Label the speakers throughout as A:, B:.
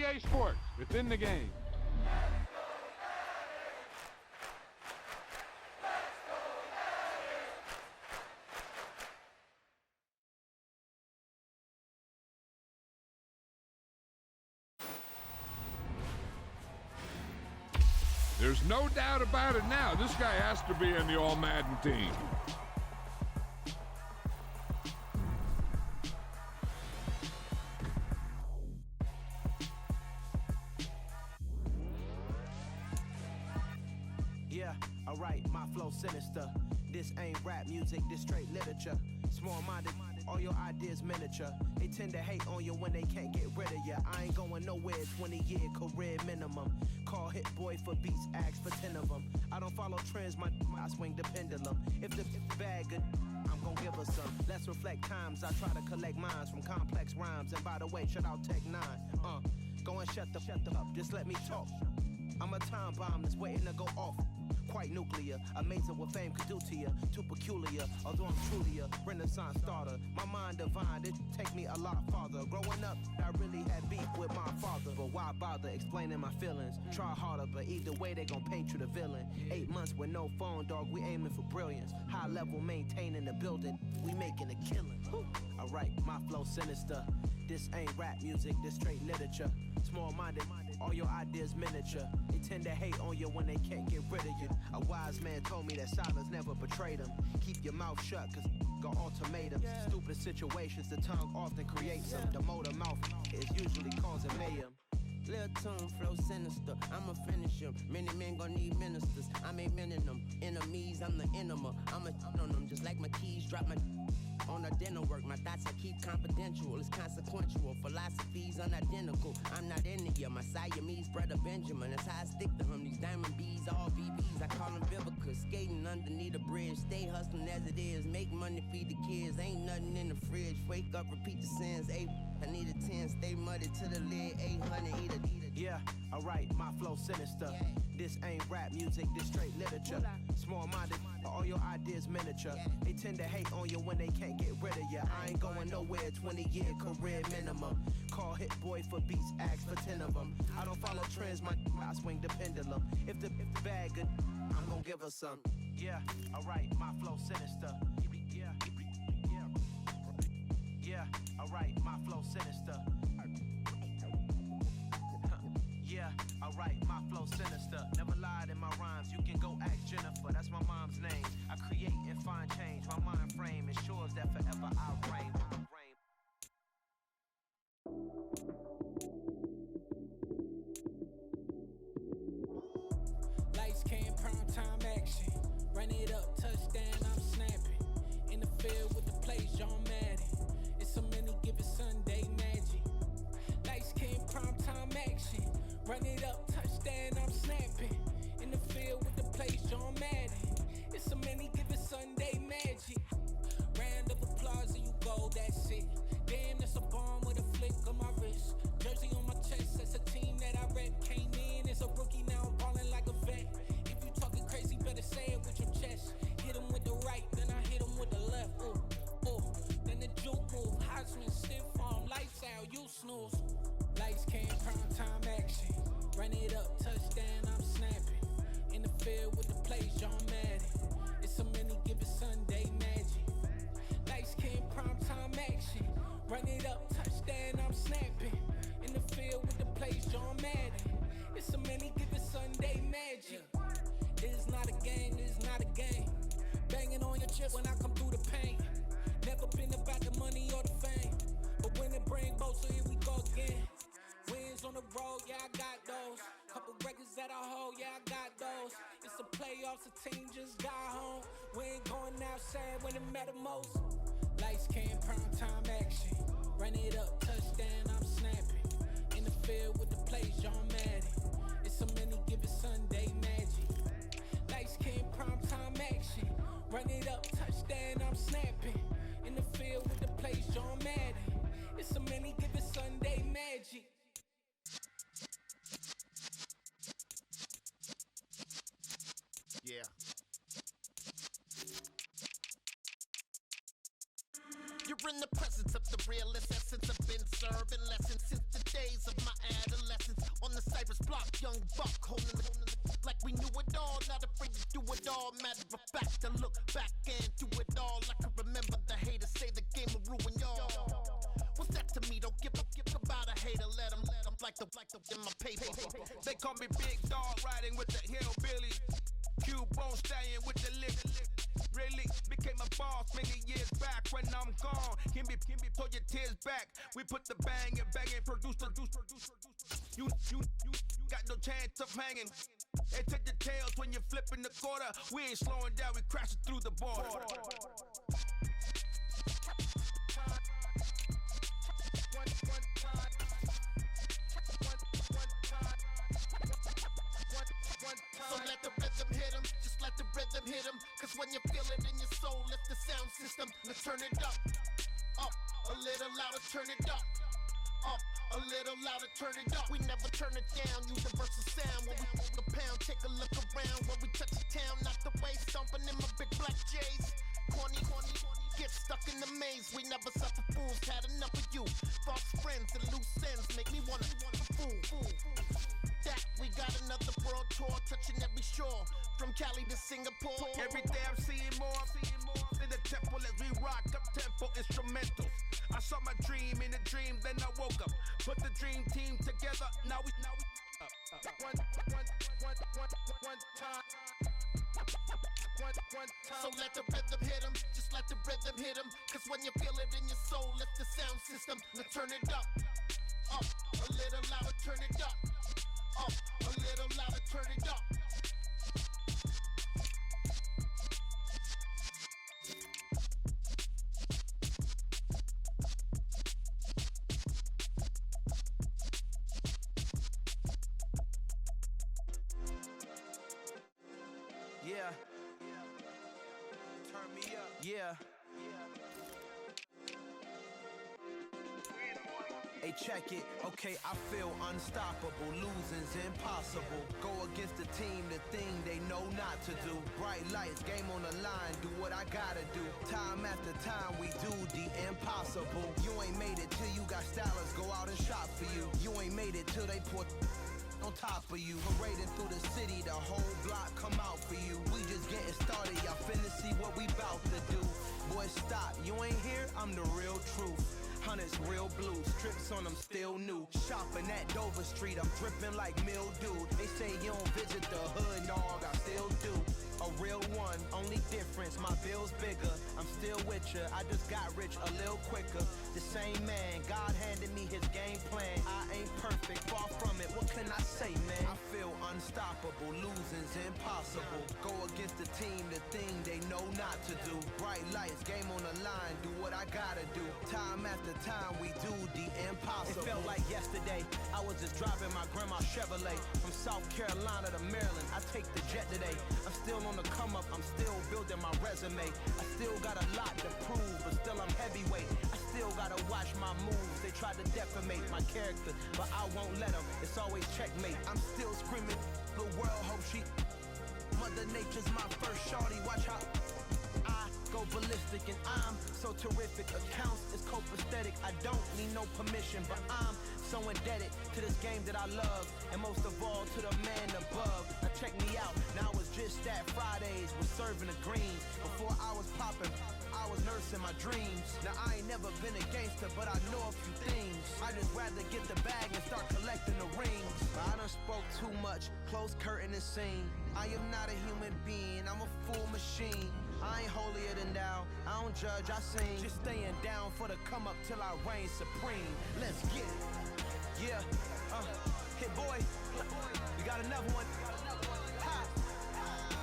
A: EA Sports, within the game. There's no doubt about it now. This guy has to be in the All-Madden team.
B: Yeah, alright, my flow sinister. This ain't rap music, this straight literature. Small-minded, all your ideas miniature. They tend to hate on you when they can't get rid of you. I ain't going nowhere, 20-year career minimum. Call hit boy for beats, ask for 10 of them. I don't follow trends, I swing the pendulum. If the bag good, I'm gon' give her some. Let's reflect times, I try to collect minds from complex rhymes. And by the way, shout out Tech 9. Go and shut the up, just let me talk. I'm a time bomb that's waiting to go off. Quite nuclear, amazing what fame could do to you. Too peculiar, although I'm truly a Renaissance starter. My mind divine, it take me a lot farther. Growing up, I really had beef with my father. But why bother explaining my feelings? Try harder, but either way they gon' paint you the villain. 8 months with no phone, dog, we aiming for brilliance. High level maintaining the building, we making a killing. Alright, my flow sinister. This ain't rap music, this straight literature. Small-minded, all your ideas miniature. They tend to hate on you when they can't get rid of you. A wise man told me that silence never betrayed him. Keep your mouth shut, cause got ultimatums. Stupid situations, the tongue often creates them. The motor mouth is usually causing mayhem.
C: Lil' tune, flow sinister, I'ma finish him. Many men gon' need ministers, I'm aiming them. Enemies, I'm the enema. I'ma on them, just like my keys, drop my on the dinner work. My thoughts I keep confidential, it's consequential. Philosophies unidentical, I'm not into ya. My Siamese brother Benjamin, that's how I stick to him. These diamond bees, all BBs, I call them Vivica. Skating underneath a bridge, stay hustling as it is. Make money, feed the kids, ain't nothing in the fridge. Wake up, repeat the sins, I need a 10, stay muddy to the lid, 800, eat a.
B: Yeah, alright, my flow sinister. This ain't rap music, this straight literature. Small-minded, all your ideas miniature. They tend to hate on you when they can't get rid of you. I ain't going nowhere, 20-year career minimum. Call hit boy for beats, ask for 10 of them. I don't follow trends, I swing the pendulum. If the bag good, I'm gon' give her some. Yeah, alright, my flow sinister. Yeah, alright, my flow sinister. Yeah, alright, my flow sinister. Never lied in my rhymes, you can go ask Jennifer, that's my mom's name. I create and find change, my mind frame ensures that forever I reign.
D: Lights came, prime time action. Run it up, touchdown, I'm snapping. In the field with the plays, John Madden. It's so many, give it Sunday magic. Lights came, prime time action. Run it up, touchdown, I'm snapping. In the field with the plays, John Madden. It's so many, give it Sunday magic. Round of applause and you go, that's it. Damn, that's a bomb with a flick on my wrist. Jersey on my chest, that's a team that I rep. Came in as a rookie, now I'm ballin' like a vet. If you talking crazy, better say it with your chest. Hit him with the right, then I hit him with the left. Ooh, ooh. Then the juke move, Heisman, stiff arm, lights out, you snooze. Lights came, prime time action. Run it up, touchdown, I'm snapping. In the field with the plays, John Madden. It's so many, give it Sunday magic. Lights came, prime time action. Run it up, touchdown, I'm snapping. In the field with the plays, John Madden. It's so many, give it Sunday magic. This is not a game, this is not a game. Banging on your chest when I come through the pain. Never been about the money or the fame. But when it bring both, so here we go again. Wins on the road, yeah, I got those. Couple records that I hold, yeah, I got those. It's the playoffs, the team just got home. We ain't going outside when it matter most. Lights came, prime time action. Run it up, touchdown, I'm snapping. In the field with the plays, John Madden. It's so many, give it Sunday magic. Lights came, prime time action. Run it up, touchdown, I'm snapping. In the field with the plays, John Madden. It's so many, give it Sunday magic.
E: Yeah. You're in the presence of the realest essence. I've been serving lessons since the days of my adolescence. On the Cypress block, young buck holding the like we knew it all. Not afraid to do it all. Matter of fact, to look back and do it all. I can remember the haters say the game will ruin y'all. What's that to me? Don't give about a hater. Let them like the in my paper.
F: They call me Big Dog, riding with the hillbilly. Cubone staying with the lick. Really became a boss many years back. When I'm gone, can be pull your tears back. We put the bang and produce. You got no chance of hanging. They take the tails when you're flipping the quarter. We ain't slowing down, we crashing through the border.
E: So let the rhythm hit him, just let the rhythm hit him. Cause when you feel it in your soul, lift the sound system. Let's turn it up, a little louder, turn it up, a little louder, turn it up. We never turn it down, universal sound. When we move the pound, take a look around. When we touch the town, not the way, stomping in my big black J's. Corny, get stuck in the maze. We never suffer fools, had enough of you. False friends and loose ends make me wanna fool. That we got another world tour, touching every shore, from Cali to Singapore.
F: Every day I'm seeing more in the temple as we rock up tempo instrumentals. I saw my dream in a dream, then I woke up. Put the dream team together. Now we one time.
E: So let the rhythm hit him, just let the rhythm hit him. Cause when you feel it in your soul, lift the sound system. Let's turn it up, a little louder, turn it up, a little louder, turn it up.
B: Yeah. Turn me up. Yeah. Hey, check it. Okay, I feel unstoppable. Losing's impossible. Go against the team, the thing they know not to do. Bright lights, game on the line. Do what I gotta do. Time after time, we do the impossible. You ain't made it till you got stylists go out and shop for you. You ain't made it till they put on top of you. Parading through the city, the whole block come out for you. We just getting started, y'all finna see what we bout to do. Boy, stop, you ain't here, I'm the real truth. Hunters real blue, strips on them still new. Shopping at Dover Street, I'm dripping like mildew. They say you don't visit the hood, dog, I still do. A real one, only difference, my bill's bigger. I'm still with ya, I just got rich a little quicker. The same man, God handed me his game plan. I ain't perfect, far from it, what can I say, man? I feel unstoppable, losing's impossible. Go against the team, the thing they know not to do. Bright lights, game on the line, do what I gotta do. Time after time, we do the impossible. It felt like yesterday, I was just driving my grandma's Chevrolet. From South Carolina to Maryland, I take the jet today. I'm still on the come up, I'm still building my resume. I still got a lot to prove, but still I'm heavyweight. I still gotta watch my moves. They try to defamate my character, but I won't let them. It's always checkmate. I'm still screaming, the world hope she. Mother Nature's my first shorty, watch how I go ballistic and I'm so terrific. Accounts is copacetic, I don't need no permission, but I'm so indebted to this game that I love, and most of all to the man above. Now check me out, now it's just that Fridays was serving the green. Before I was popping, I was nursing my dreams. Now I ain't never been a gangster, but I know a few things. I just rather get the bag and start collecting the rings. I done spoke too much, close curtain and scene. I am not a human being, I'm a full machine. I ain't holier than thou, I don't judge, I sing. Just staying down for the come up till I reign supreme. Let's get it. Yeah, hit boy, we got another one. Ha!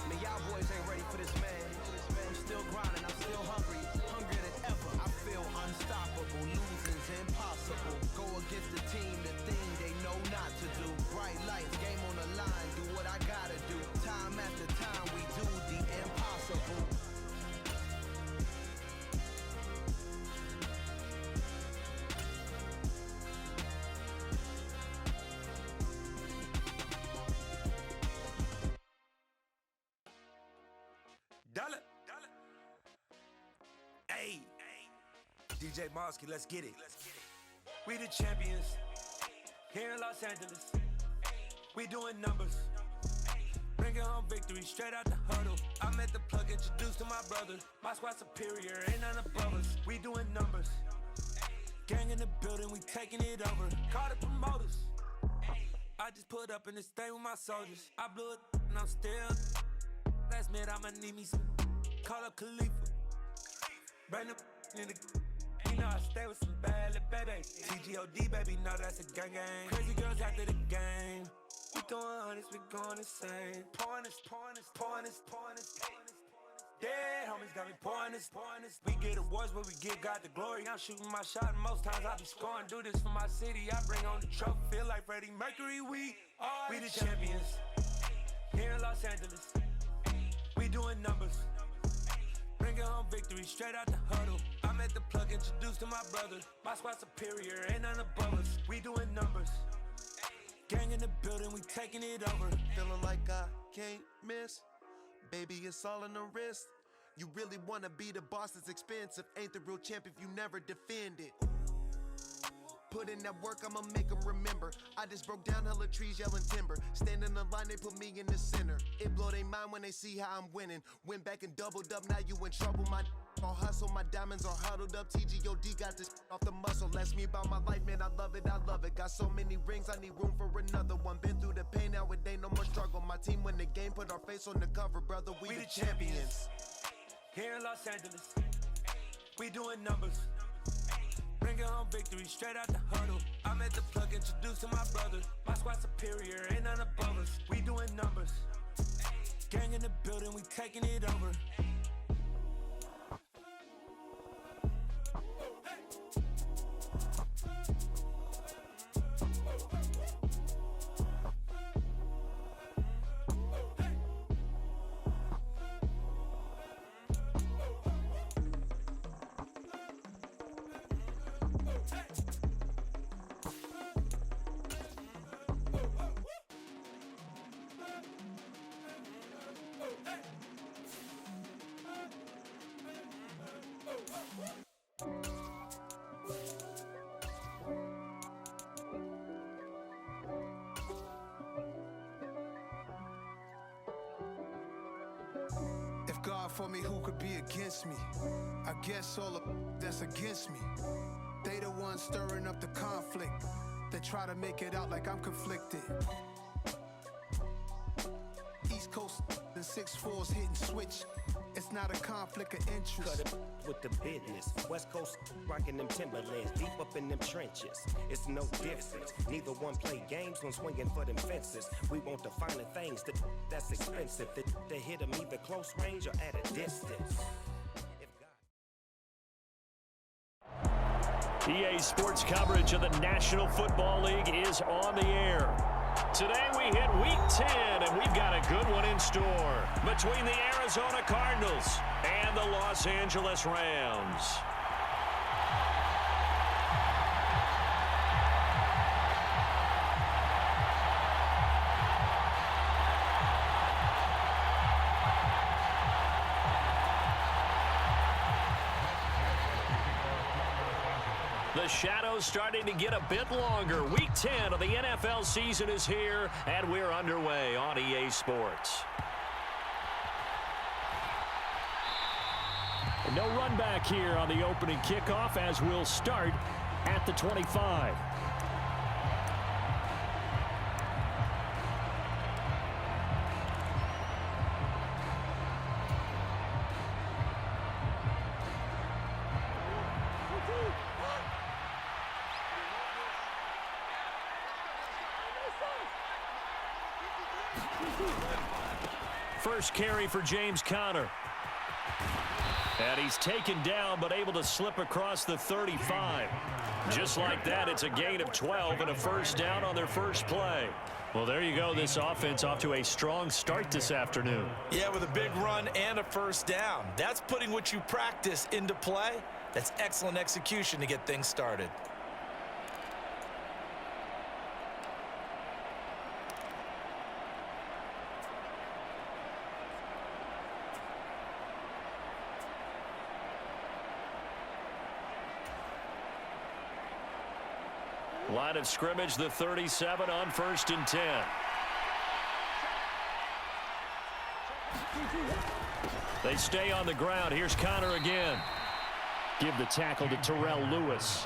B: Man, y'all boys ain't ready for this, man. I'm still grinding, I'm still hungry, hungrier than ever. I feel unstoppable, losing's impossible. Go against the team, the thing they know not to do. Bright lights, game on the line, do what I gotta do. Time after time, we do the impossible.
F: Dollar. Hey.
G: DJ Mosky, let's get it. We the champions here in Los Angeles. We doing numbers. Bringing home victory straight out the huddle. I'm at the plug, introduced to my brother. My squad superior, ain't none above us. We doing numbers. Gang in the building, we taking it over. Call the promoters. I just put up in this thing with my soldiers. I blew it and I'm still. Last minute I'ma need me some. Call up Khalifa. Bring the in the. You know I stay with some bad little baby. TGOD baby, know that's a gang gang. Crazy girls after the game. We throwing hundreds, we going insane. Pouring this. Dead homies got me pouring this. We get awards, but we give God the glory. I'm shooting my shot, and most times I be scoring. Do this for my city, I bring on the trophy. Feel like Freddie Mercury, we the champions here in Los Angeles. We doing numbers. Bringing home victory straight out the huddle. I'm at the plug, introduced to my brother. My squad superior, ain't none above us. We doing numbers. Gang in the building, we taking it over.
H: Feeling like I can't miss. Baby, it's all in the wrist. You really wanna be the boss, it's expensive. Ain't the real champ if you never defend it. Put in that work, I'ma make them remember. I just broke down hella trees, yelling timber. Stand in the line, they put me in the center. It blow their mind when they see how I'm winning. Went back and doubled up, now you in trouble. My all hustle, my diamonds are huddled up. TGOD got this off the muscle. That's me about my life, man, I love it. Got so many rings, I need room for another one. Been through the pain, now it ain't no more struggle. My team win the game, put our face on the cover, brother. We the champions
G: here in Los Angeles. We doing numbers. Bringing home victory straight out the huddle. I'm at the plug, introduced to my brother. My squad superior, ain't none above us. We doing numbers. Gang in the building, we taking it over.
I: If God for me, who could be against me? I guess all of that's against me. They the ones stirring up the conflict. They try to make it out like I'm conflicted. East Coast and 6'4's hitting switch. It's not a conflict of interest.
J: Cut it with the business. West Coast rocking them Timberlands, deep up in them trenches. It's no difference. Neither one play games when swinging for them fences. We want the finer things that's expensive. They hit them either close range or at a distance.
K: EA Sports coverage of the National Football League is on the air. Today we hit Week 10, and we've got a good one in store between the Arizona Cardinals and the Los Angeles Rams. The shadow's starting to get a bit longer. Week 10 of the NFL season is here, and we're underway on EA Sports. No run back here on the opening kickoff as we'll start at the 25. First carry for James Conner. And he's taken down but able to slip across the 35. Just like that, it's a gain of 12 and a first down on their first play. Well, there you go. This offense off to a strong start this afternoon.
L: Yeah, with a big run and a first down. That's putting what you practice into play. That's excellent execution to get things started.
K: Line of scrimmage, the 37 on 1st and 10. They stay on the ground. Here's Connor again. Give the tackle to Terrell Lewis.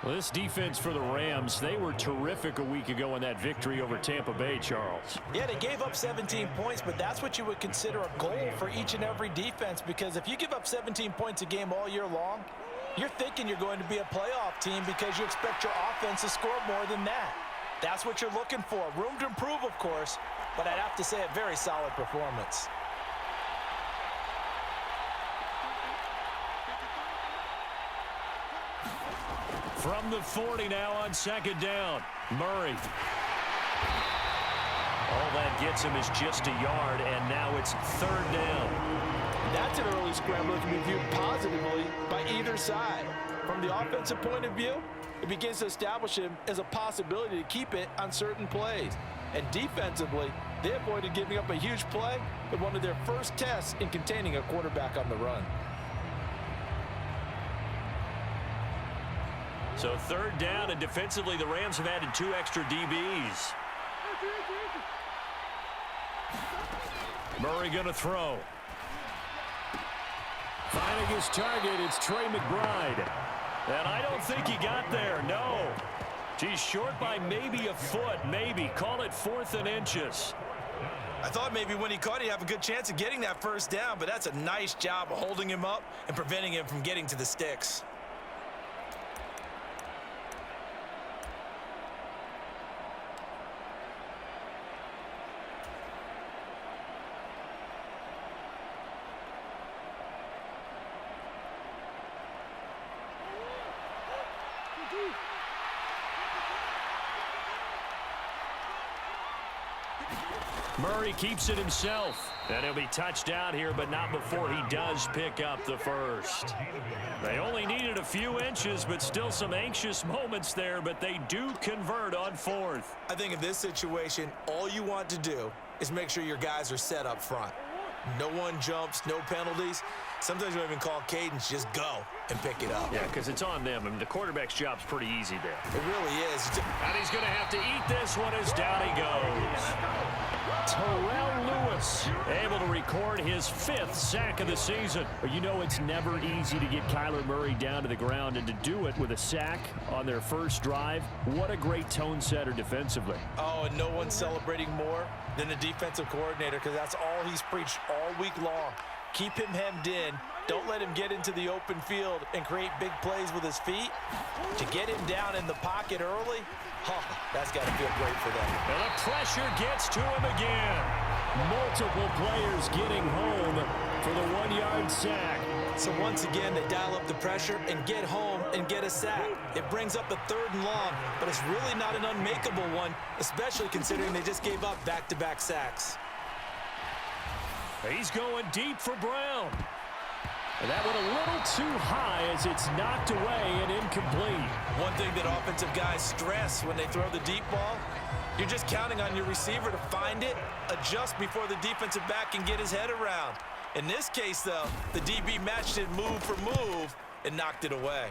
K: Well, this defense for the Rams, they were terrific a week ago in that victory over Tampa Bay, Charles.
L: Yeah, they gave up 17 points, but that's what you would consider a goal for each and every defense, because if you give up 17 points a game all year long, you're thinking you're going to be a playoff team because you expect your offense to score more than that. That's what you're looking for. Room to improve, of course, but I'd have to say a very solid performance.
K: From the 40 now on 2nd down. Murray. All that gets him is just a yard, and now it's 3rd down.
L: That's an early scramble that can be viewed positively by either side. From the offensive point of view, it begins to establish him as a possibility to keep it on certain plays. And defensively, they avoided giving up a huge play in one of their first tests in containing a quarterback on the run.
K: So 3rd down, and defensively, the Rams have added 2 extra DBs. Murray going to throw. Finding his target, it's Trey McBride. And I don't think he got there, no. He's short by maybe a foot, maybe. Call it 4th and inches.
L: I thought maybe when he caught it, he'd have a good chance of getting that 1st down, but that's a nice job of holding him up and preventing him from getting to the sticks.
K: Murray keeps it himself. And he'll be touched out here, but not before he does pick up the 1st. They only needed a few inches, but still some anxious moments there, but they do convert on 4th.
L: I think in this situation, all you want to do is make sure your guys are set up front. No one jumps, no penalties. Sometimes you don't even call cadence, just go and pick it up.
K: Yeah, because it's on them. I mean, the quarterback's job's pretty easy there.
L: It really is.
K: And he's going to have to eat this one as down he goes. Terrell Lewis able to record his 5th sack of the season. But you know it's never easy to get Kyler Murray down to the ground, and to do it with a sack on their first drive, what a great tone setter defensively.
L: Oh, and no one's celebrating more than the defensive coordinator, because that's all he's preached all week long. Keep him hemmed in. Don't let him get into the open field and create big plays with his feet. To get him down in the pocket early, that's got to feel great for them.
K: And the pressure gets to him again. Multiple players getting home for the 1-yard sack.
L: So once again, they dial up the pressure and get home and get a sack. It brings up a 3rd and long, but it's really not an unmakeable one, especially considering they just gave up back-to-back sacks.
K: He's going deep for Brown. And that went a little too high as it's knocked away and incomplete.
L: One thing that offensive guys stress when they throw the deep ball, you're just counting on your receiver to find it, adjust before the defensive back can get his head around. In this case, though, the DB matched it move for move and knocked it away.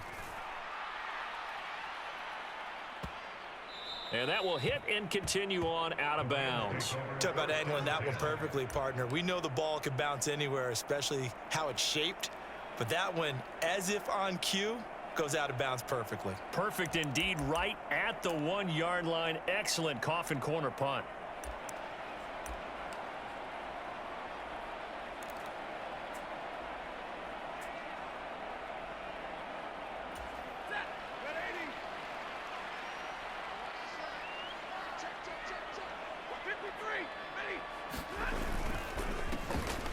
K: And that will hit and continue on out of bounds.
L: Talk about angling that one perfectly, partner. We know the ball can bounce anywhere, especially how it's shaped. But that one, as if on cue, goes out of bounds perfectly.
K: Perfect indeed, right at the 1-yard line. Excellent coffin corner punt.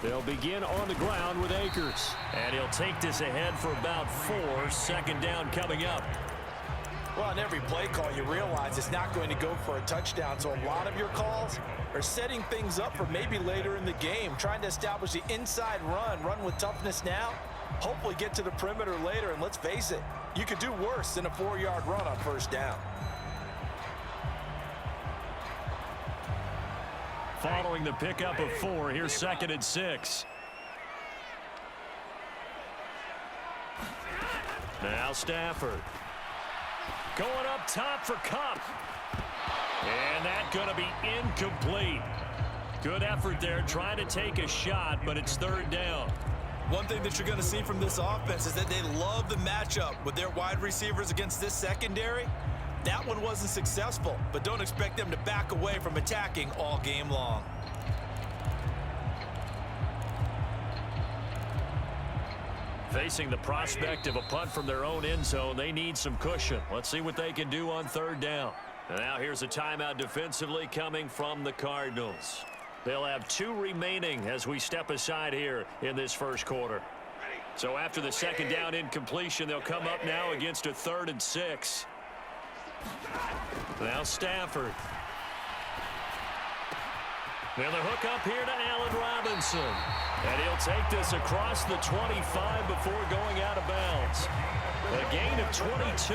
K: They'll begin on the ground with Akers. And he'll take this ahead for about 4. 2nd down coming up.
L: Well, on every play call, you realize it's not going to go for a touchdown. So a lot of your calls are setting things up for maybe later in the game, trying to establish the inside run with toughness now, hopefully get to the perimeter later. And let's face it, you could do worse than a 4-yard run on 1st down.
K: Following the pickup of 4, here's 2nd and 6. Now Stafford. Going up top for Kupp. And that's going to be incomplete. Good effort there trying to take a shot, but it's third down.
L: One thing that you're going to see from this offense is that they love the matchup with their wide receivers against this secondary. That one wasn't successful, but don't expect them to back away from attacking all game long.
K: Facing the prospect of a punt from their own end zone, they need some cushion. Let's see what they can do on third down. And now here's a timeout defensively coming from the Cardinals. They'll have 2 remaining as we step aside here in this first quarter. So after the second down incompletion, they'll come up now against a 3rd and 6. Now Stafford. Now the hook up here to Allen Robinson. And he'll take this across the 25 before going out of bounds. A gain of 22.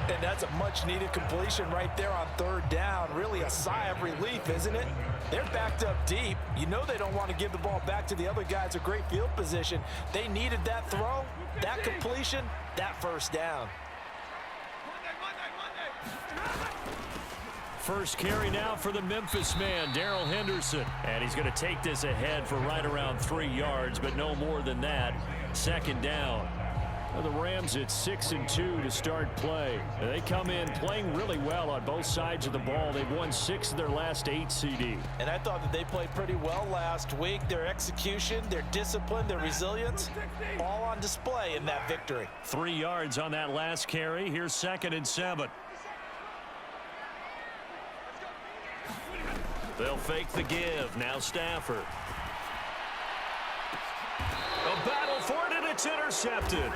L: And that's a much-needed completion right there on third down. Really a sigh of relief, isn't it? They're backed up deep. You know they don't want to give the ball back to the other guys. A great field position. They needed that throw, that completion, that first down.
K: First carry now for the Memphis man, Darrell Henderson. And he's going to take this ahead for right around 3 yards, but no more than that. Second down. Well, the Rams at 6-2 to start play. They come in playing really well on both sides of the ball. They've won 6 of their last 8 CD.
L: And I thought that they played pretty well last week. Their execution, their discipline, their resilience, all on display in that victory.
K: 3 yards on that last carry. Here's 2nd and 7. They'll fake the give. Now Stafford. A battle for it, and it's intercepted.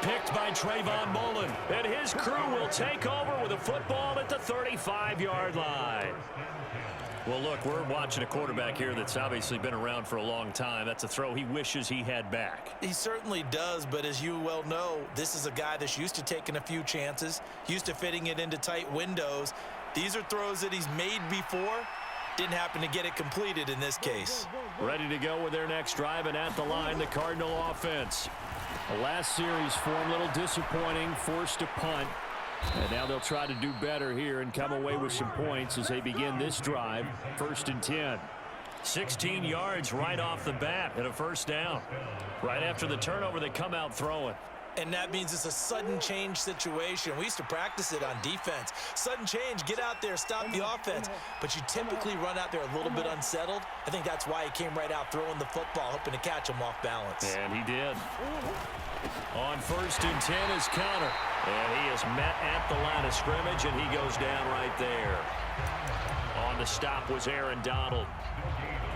K: Picked by Trayvon Mullen, and his crew will take over with a football at the 35-yard line. Well, look, we're watching a quarterback here that's obviously been around for a long time. That's a throw he wishes he had back.
L: He certainly does, but as you well know, this is a guy that's used to taking a few chances, used to fitting it into tight windows. These are throws that he's made before. Didn't happen to get it completed in this case.
K: Ready to go with their next drive, and at the line, the Cardinal offense. The last series for him, a little disappointing, forced a punt. And now they'll try to do better here and come away with some points as they begin this drive. 1st and 10. 16 yards right off the bat and a first down. Right after the turnover, they come out throwing.
L: And that means it's a sudden change situation. We used to practice it on defense. Sudden change, get out there, stop the offense. But you typically run out there a little bit unsettled. I think that's why he came right out throwing the football, hoping to catch him off balance.
K: And he did. On 1st and 10 is Conner. And he is met at the line of scrimmage, and he goes down right there. On the stop was Aaron Donald.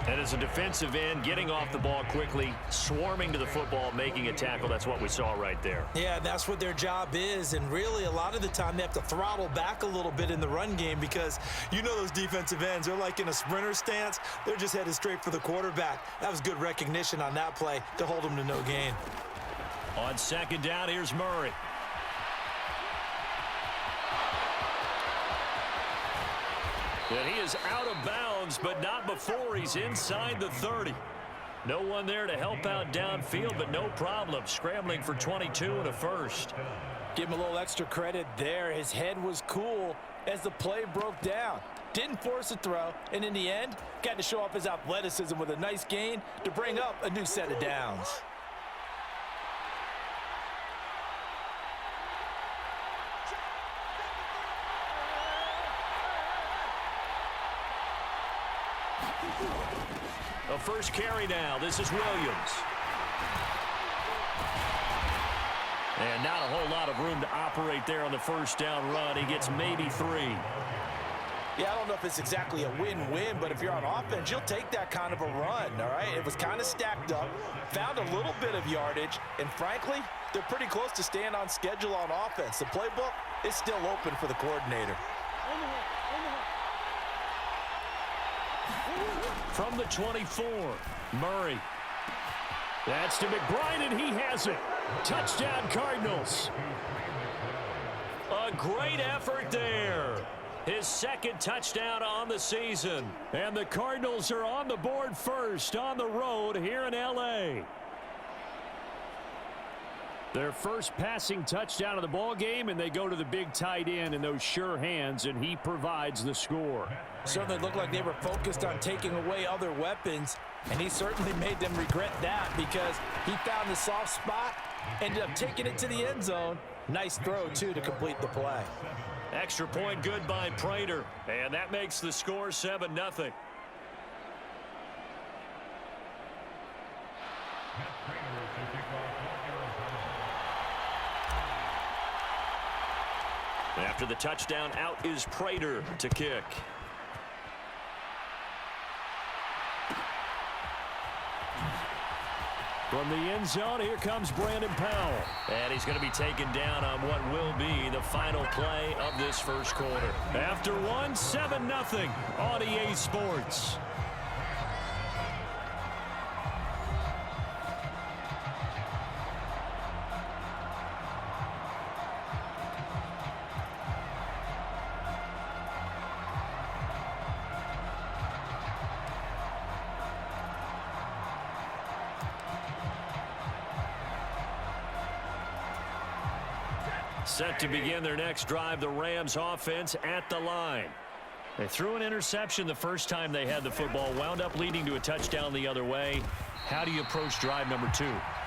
K: And as a defensive end, getting off the ball quickly, swarming to the football, making a tackle, that's what we saw right there.
L: Yeah, that's what their job is. And really, a lot of the time, they have to throttle back a little bit in the run game because you know those defensive ends, they're like in a sprinter stance. They're just headed straight for the quarterback. That was good recognition on that play to hold him to no gain.
K: On 2nd down, here's Murray. And he is out of bounds, but not before he's inside the 30. No one there to help out downfield, but no problem. Scrambling for 22 and a first.
L: Give him a little extra credit there. His head was cool as the play broke down. Didn't force a throw, and in the end, got to show off his athleticism with a nice gain to bring up a new set of downs.
K: A first carry now. This is Williams. And not a whole lot of room to operate there on the first down run. He gets maybe 3.
L: Yeah, I don't know if it's exactly a win-win, but if you're on offense, you'll take that kind of a run, all right? It was kind of stacked up, found a little bit of yardage, and frankly, they're pretty close to staying on schedule on offense. The playbook is still open for the coordinator.
K: From the 24, Murray. That's to McBride, and he has it. Touchdown, Cardinals. A great effort there. His 2nd touchdown on the season. And the Cardinals are on the board first on the road here in L.A. Their first passing touchdown of the ball game, and they go to the big tight end in those sure hands, and he provides the score.
L: Certainly looked like they were focused on taking away other weapons, and he certainly made them regret that because he found the soft spot, ended up taking it to the end zone. Nice throw, too, to complete the play.
K: Extra point good by Prater, and that makes the score 7-0. After the touchdown, out is Prater to kick. From the end zone, here comes Brandon Powell. And he's going to be taken down on what will be the final play of this first quarter. After one, 7-0 on EA Sports. Set to begin their next drive, the Rams offense at the line. They threw an interception the first time they had the football, wound up leading to a touchdown the other way. How do you approach drive number 2?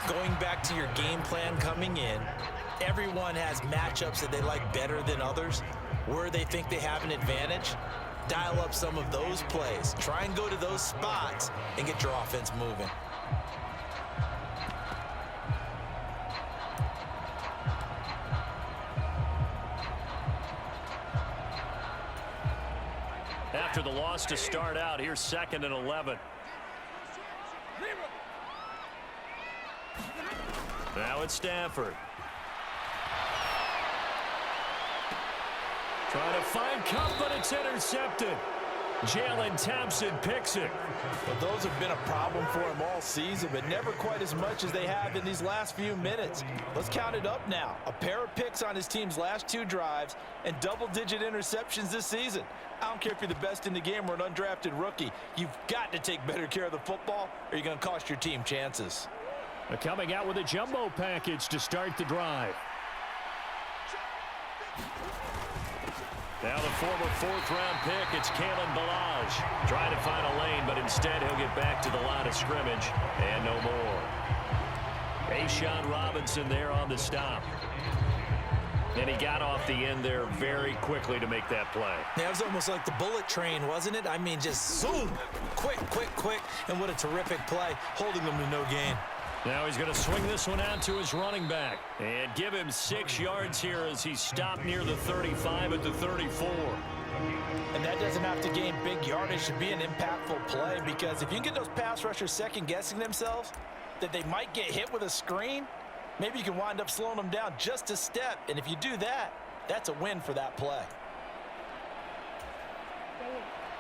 L: Going back to your game plan coming in, everyone has matchups that they like better than others, where they think they have an advantage. Dial up some of those plays. Try and go to those spots and get your offense moving.
K: After the loss to start out, here's 2nd and 11. Now it's Stafford. Trying to find Cup, but it's intercepted. Jalen Thompson picks it.
L: Well, those have been a problem for him all season, but never quite as much as they have in these last few minutes. Let's count it up now. A pair of picks on his team's last 2 drives and double-digit interceptions this season. I don't care if you're the best in the game or an undrafted rookie. You've got to take better care of the football or you're going to cost your team chances.
K: They're coming out with a jumbo package to start the drive. Now the former 4th-round pick, it's Kalen Ballage. Trying to find a lane, but instead he'll get back to the line of scrimmage and no more. A'Shawn Robinson there on the stop. And he got off the end there very quickly to make that play.
L: Yeah, it was almost like the bullet train, wasn't it? I mean, just zoom, quick, and what a terrific play, holding them to no gain.
K: Now he's going to swing this one out to his running back and give him 6 yards here as he's stopped near the 35 at the 34.
L: And that doesn't have to gain big yardage to be an impactful play, because if you can get those pass rushers second-guessing themselves that they might get hit with a screen, maybe you can wind up slowing them down just a step. And if you do that, that's a win for that play.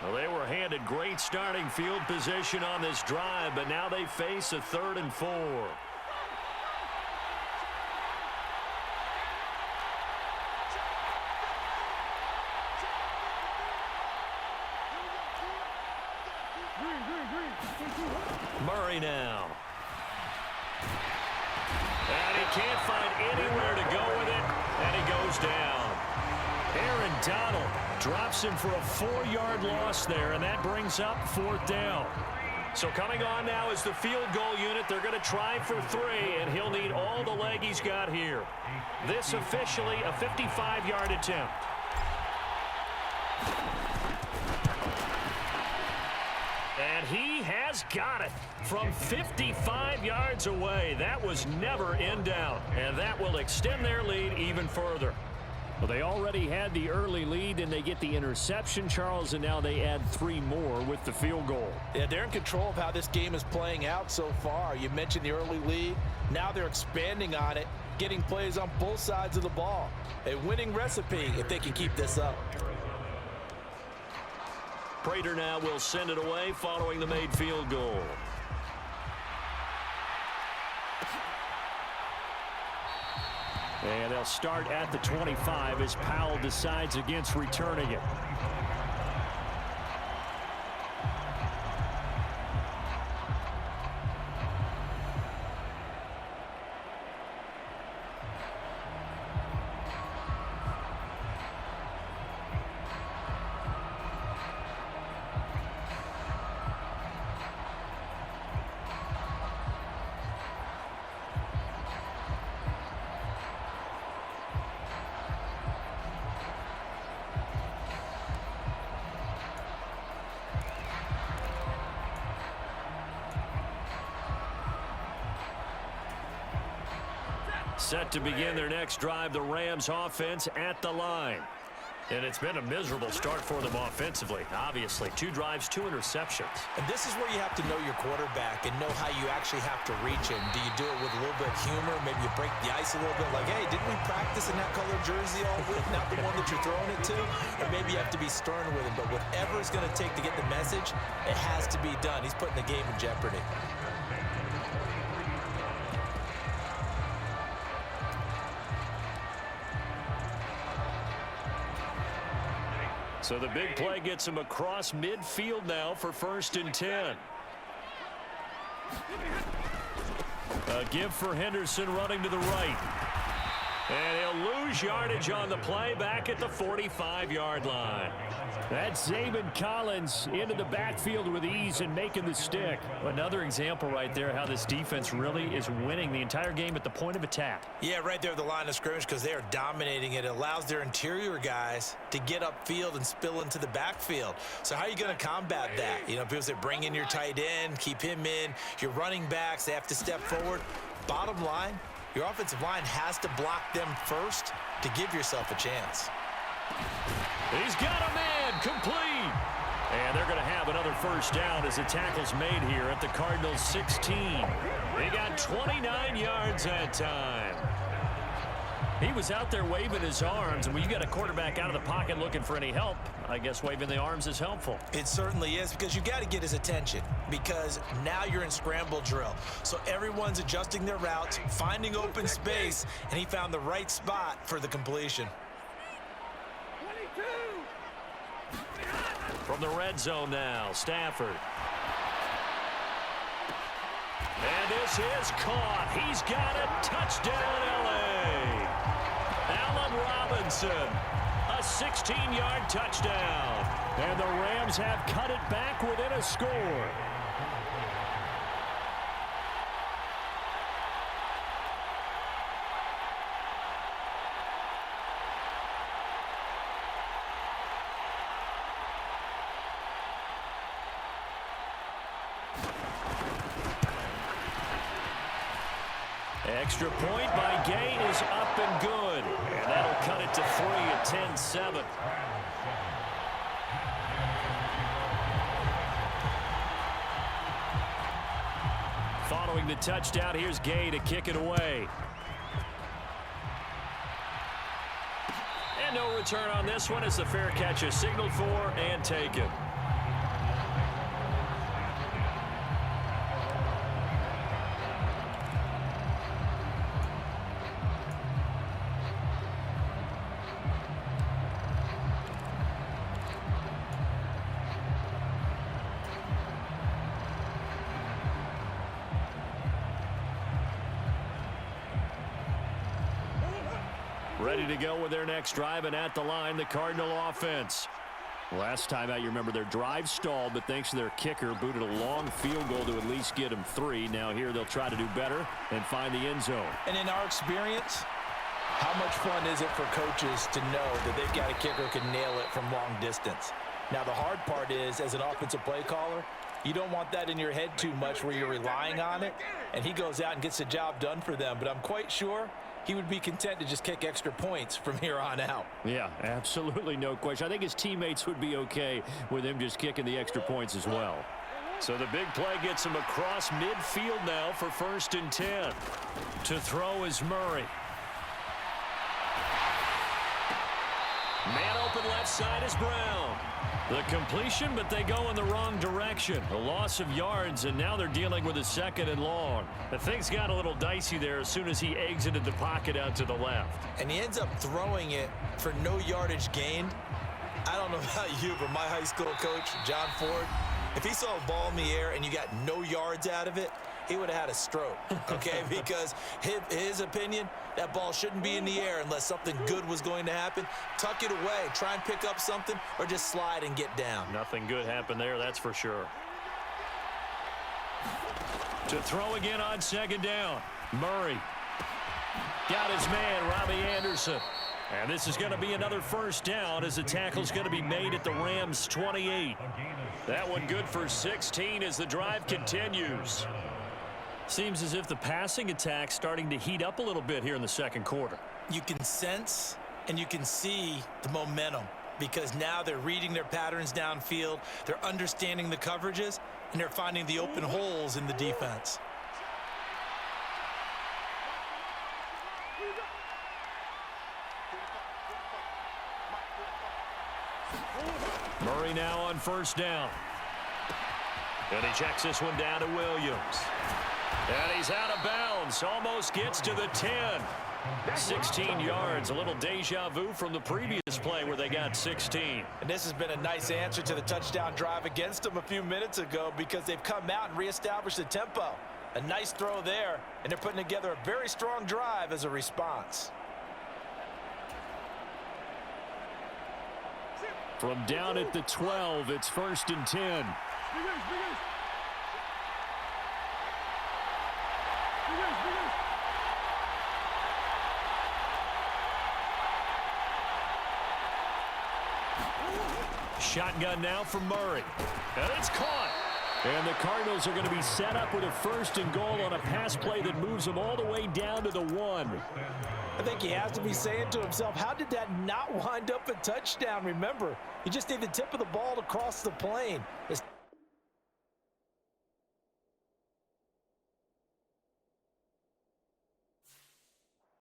K: Well, they were handed great starting field position on this drive, but now they face a 3rd and 4. Murray now. And he can't find anywhere to go with it, and he goes down. Aaron Donald drops him for a 4-yard loss there, and that brings up 4th down. So coming on now is the field goal unit. They're going to try for 3, and he'll need all the leg he's got here. This officially a 55-yard attempt. And he has got it from 55 yards away. That was never in doubt, and that will extend their lead even further. Well, they already had the early lead, and they get the interception, Charles, and now they add 3 more with the field goal.
L: Yeah, they're in control of how this game is playing out so far. You mentioned the early lead. Now they're expanding on it, getting plays on both sides of the ball. A winning recipe if they can keep this up.
K: Prater now will send it away following the made field goal. And they'll start at the 25 as Powell decides against returning it. Set to begin their next drive, the Rams offense at the line. And it's been a miserable start for them offensively, obviously. 2 drives, 2 interceptions.
L: And this is where you have to know your quarterback and know how you actually have to reach him. Do you do it with a little bit of humor? Maybe you break the ice a little bit like, hey, didn't we practice in that color jersey all week? Not the one that you're throwing it to? Or maybe you have to be stern with him. But whatever it's going to take to get the message, it has to be done. He's putting the game in jeopardy.
K: So the big play gets him across midfield now for 1st and 10. A give for Henderson running to the right. And he'll lose yardage on the play back at the 45-yard line. That's Zaven Collins into the backfield with ease and making the stick. Another example right there how this defense really is winning the entire game at the point of attack.
L: Yeah, right there at the line of scrimmage because they are dominating it. It allows their interior guys to get upfield and spill into the backfield. So how are you going to combat that? You know, people say bring in your tight end, keep him in. Your running backs, they have to step forward. Bottom line, your offensive line has to block them first to give yourself a chance.
K: He's got a man complete. And they're going to have another 1st down as the tackle's made here at the Cardinals' 16. They got 29 yards that time. He was out there waving his arms, and when you got a quarterback out of the pocket looking for any help, I guess waving the arms is helpful.
L: It certainly is because you got to get his attention because now you're in scramble drill. So everyone's adjusting their routes, finding open space, and he found the right spot for the completion.
K: From the red zone now, Stafford. And this is caught. He's got it. Touchdown, L.A. Allen Robinson, a 16-yard touchdown. And the Rams have cut it back within a score. Extra point by Gay is up and good. And that'll cut it to 3 at 10-7. Following the touchdown, here's Gay to kick it away. And no return on this one as the fair catch is signaled for and taken. Ready to go with their next drive, and at the line, the Cardinal offense. Last time out, you remember their drive stalled, but thanks to their kicker, booted a long field goal to at least get them 3. Now here they'll try to do better and find the end zone.
L: And in our experience, how much fun is it for coaches to know that they've got a kicker who can nail it from long distance? Now the hard part is, as an offensive play caller, you don't want that in your head too much where you're relying on it, and he goes out and gets the job done for them. But I'm quite sure he would be content to just kick extra points from here on out.
K: Yeah, absolutely no question. I think his teammates would be okay with him just kicking the extra points as well. So the big play gets him across midfield now for 1st and 10. To throw is Murray. Man open left side is Brown. The completion, but they go in the wrong direction. A loss of yards, and now they're dealing with a 2nd and long. The things got a little dicey there as soon as he exited the pocket out to the left.
L: And he ends up throwing it for no yardage gained. I don't know about you, but my high school coach, John Ford, if he saw a ball in the air and you got no yards out of it, he would have had a stroke, okay? Because his opinion, that ball shouldn't be in the air unless something good was going to happen. Tuck it away, try and pick up something, or just slide and get down.
K: Nothing good happened there, that's for sure. To throw again on 2nd down. Murray got his man, Robbie Anderson. And this is going to be another 1st down as the tackle's going to be made at the Rams' 28. That one good for 16 as the drive continues. Seems as if the passing attack's starting to heat up a little bit here in the second quarter.
L: You can sense and you can see the momentum because now they're reading their patterns downfield, they're understanding the coverages, and they're finding the open holes in the defense.
K: Murray now on first down. And he checks this one down to Williams. And he's out of bounds. Almost gets to the 10. 16 yards. A little deja vu from the previous play where they got 16.
L: And this has been a nice answer to the touchdown drive against them a few minutes ago because they've come out and reestablished the tempo. A nice throw there, and they're putting together a very strong drive as a response.
K: From down at the 12, it's 1st and 10. Shotgun now for Murray. And it's caught. And the Cardinals are going to be set up with a 1st and goal on a pass play that moves them all the way down to the 1.
L: I think he has to be saying to himself, how did that not wind up a touchdown? Remember, you just need the tip of the ball to cross the plane.